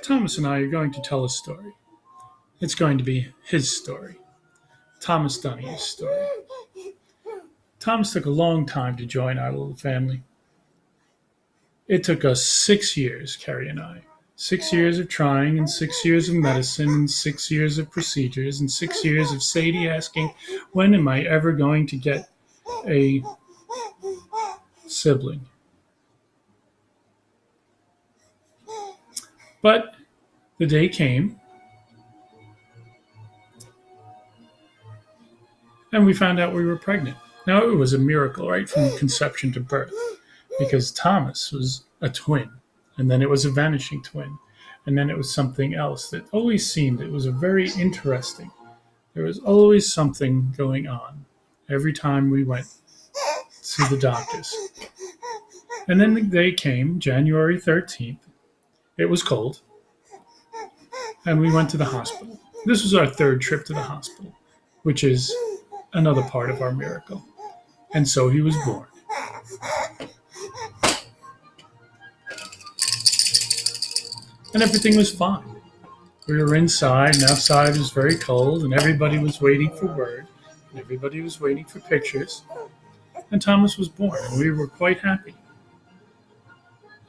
Thomas and I are going to tell a story. It's going to be his story, Thomas Donohue's story. Thomas took a long time to join our little family. It took us 6 years, Carrie and I. 6 years of trying, and 6 years of medicine, and 6 years of procedures, and 6 years of Sadie asking, when am I ever going to get a sibling? But the day came, and we found out we were pregnant. Now, it was a miracle right from conception to birth, because Thomas was a twin, and then it was a vanishing twin, and then it was something else that always seemed it was a very interesting. There was always something going on every time we went to the doctors. And then the day came, January 13th. It was cold, and we went to the hospital. This was our third trip to the hospital, which is another part of our miracle. And so he was born. And everything was fine. We were inside, and outside was very cold, and everybody was waiting for word, and everybody was waiting for pictures. And Thomas was born, and we were quite happy.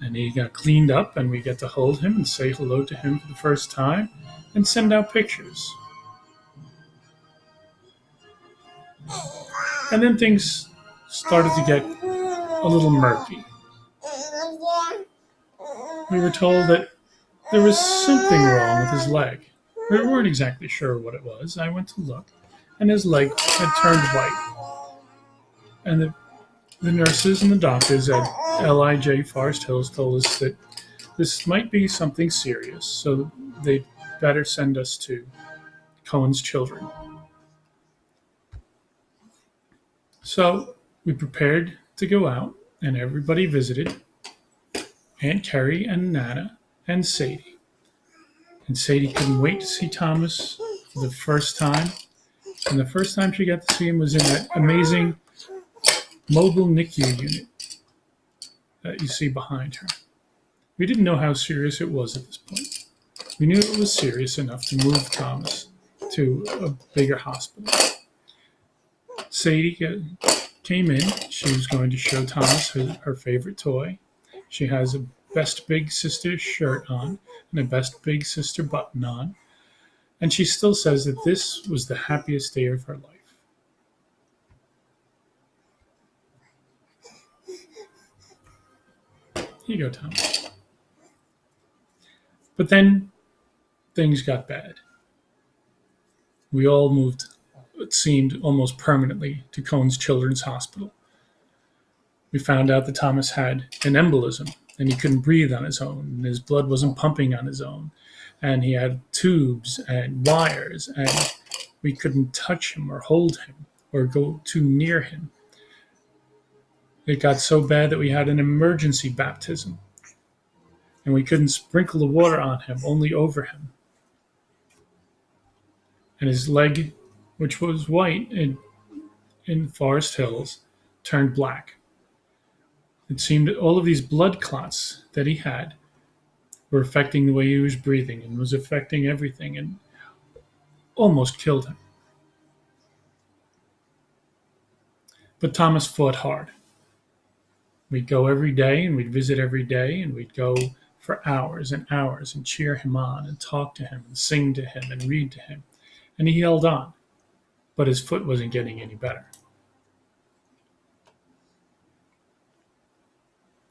And he got cleaned up, and we get to hold him and say hello to him for the first time and send out pictures. And then things started to get a little murky. We were told that there was something wrong with his leg. We weren't exactly sure what it was. I went to look, and his leg had turned white. And the nurses and the doctors at LIJ Forest Hills told us that this might be something serious, so they'd better send us to Cohen's Children. So we prepared to go out, and everybody visited. Aunt Carrie and Nana and Sadie. And Sadie couldn't wait to see Thomas for the first time. And the first time she got to see him was in that amazing mobile NICU unit that you see behind her. We didn't know how serious it was at this point. We knew it was serious enough to move Thomas to a bigger hospital. Sadie came in. She was going to show Thomas her favorite toy. She has a Best Big Sister shirt on and a Best Big Sister button on. And she still says that this was the happiest day of her life. Here you go, Thomas. But then things got bad. We all moved, it seemed, almost permanently to Cohen's Children's Hospital. We found out that Thomas had an embolism, and he couldn't breathe on his own, and his blood wasn't pumping on his own, and he had tubes and wires, and we couldn't touch him or hold him or go too near him. It got so bad that we had an emergency baptism, and we couldn't sprinkle the water on him, only over him. And his leg, which was white in Forest Hills, turned black. It seemed that all of these blood clots that he had were affecting the way he was breathing and was affecting everything and almost killed him. But Thomas fought hard. We'd go every day, and we'd visit every day, and we'd go for hours and hours and cheer him on and talk to him and sing to him and read to him. And he held on, but his foot wasn't getting any better.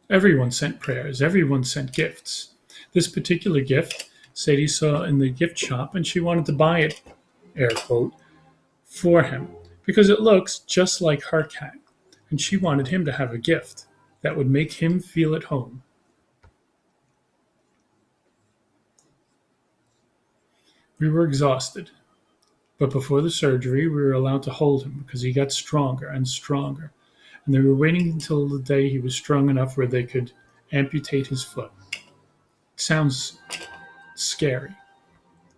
Everyone sent prayers. Everyone sent gifts. This particular gift, Sadie saw in the gift shop, and she wanted to buy it, air quote, for him, because it looks just like her cat, and she wanted him to have a gift that would make him feel at home. We were exhausted, but before the surgery, we were allowed to hold him because he got stronger and stronger. And they were waiting until the day he was strong enough where they could amputate his foot. It sounds scary,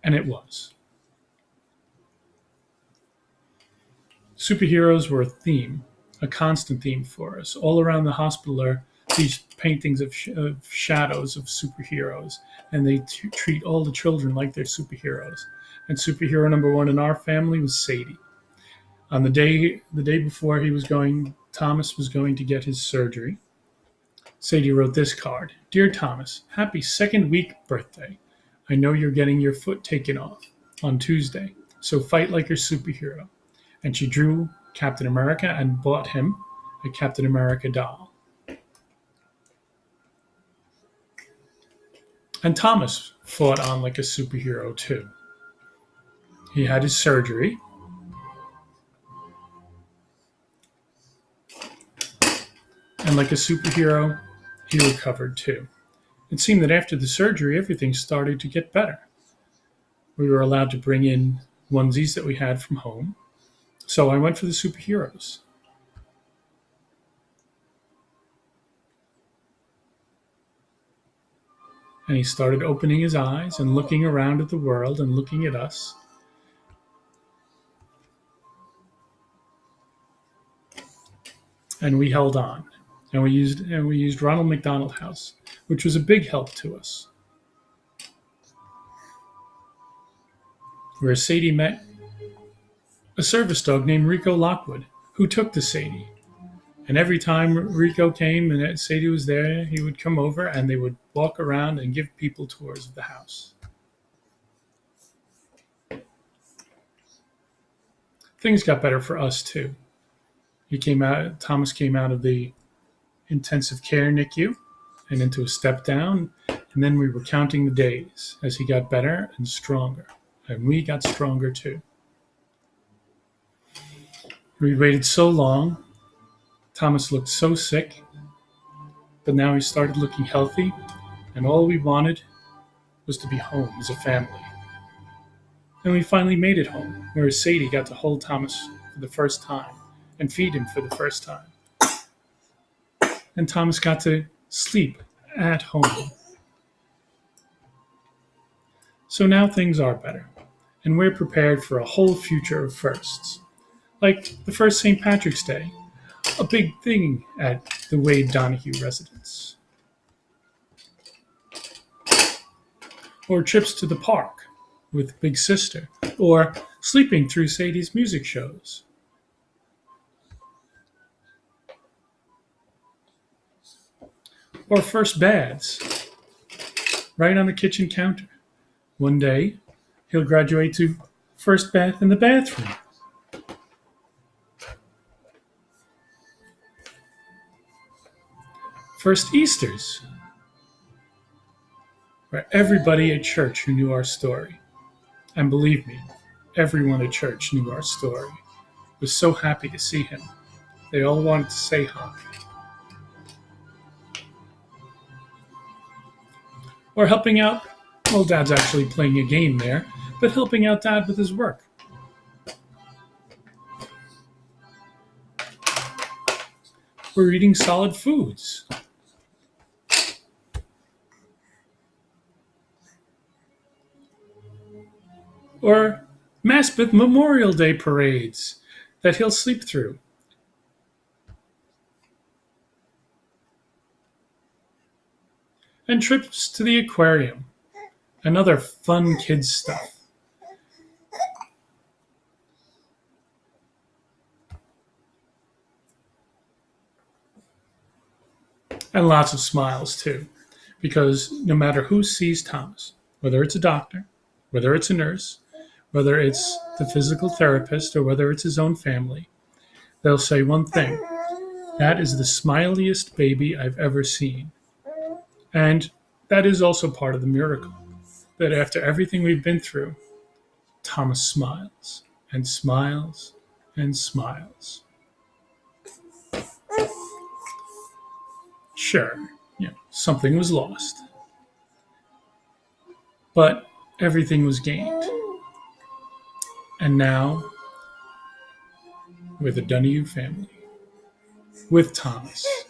and it was. Superheroes were a theme, a constant theme for us. All around the hospital are these paintings of shadows of superheroes, and they treat all the children like they're superheroes. And superhero number one in our family was Sadie. On the day before Thomas was going to get his surgery. Sadie wrote this card: "Dear Thomas, happy second week birthday. I know you're getting your foot taken off on Tuesday, so fight like your superhero." And she drew Captain America and bought him a Captain America doll. And Thomas fought on like a superhero too. He had his surgery, and like a superhero, he recovered too. It seemed that after the surgery, everything started to get better. We were allowed to bring in onesies that we had from home, so I went for the superheroes. And he started opening his eyes and looking around at the world and looking at us. And we held on. And we used Ronald McDonald House, which was a big help to us. Where Sadie met a service dog named Rico Lockwood, who took to Sadie. And every time Rico came and Sadie was there, he would come over and they would walk around and give people tours of the house. Things got better for us too. Thomas came out of the intensive care NICU and into a step down, and then we were counting the days as he got better and stronger. And we got stronger too. We waited so long. Thomas looked so sick, but now he started looking healthy, and all we wanted was to be home as a family. And we finally made it home, where Sadie got to hold Thomas for the first time and feed him for the first time. And Thomas got to sleep at home. So now things are better, and we're prepared for a whole future of firsts. Like the first St. Patrick's Day, a big thing at the Wade Donohue residence. Or trips to the park with Big Sister, or sleeping through Sadie's music shows. Or first baths, right on the kitchen counter. One day, he'll graduate to first bath in the bathroom. First Easters, where everybody at church who knew our story, and believe me, everyone at church knew our story, was so happy to see him. They all wanted to say hi. Or helping out, well, Dad's actually playing a game there, but helping out Dad with his work. We're eating solid foods. Or Maspeth Memorial Day parades that he'll sleep through. And trips to the aquarium and other fun kids stuff. And lots of smiles too, because no matter who sees Thomas, whether it's a doctor, whether it's a nurse, whether it's the physical therapist, or whether it's his own family, they'll say one thing: that is the smiliest baby I've ever seen. And that is also part of the miracle, that after everything we've been through, Thomas smiles and smiles and smiles. Sure, something was lost, but everything was gained. And now, we're the Donohue family, with Thomas.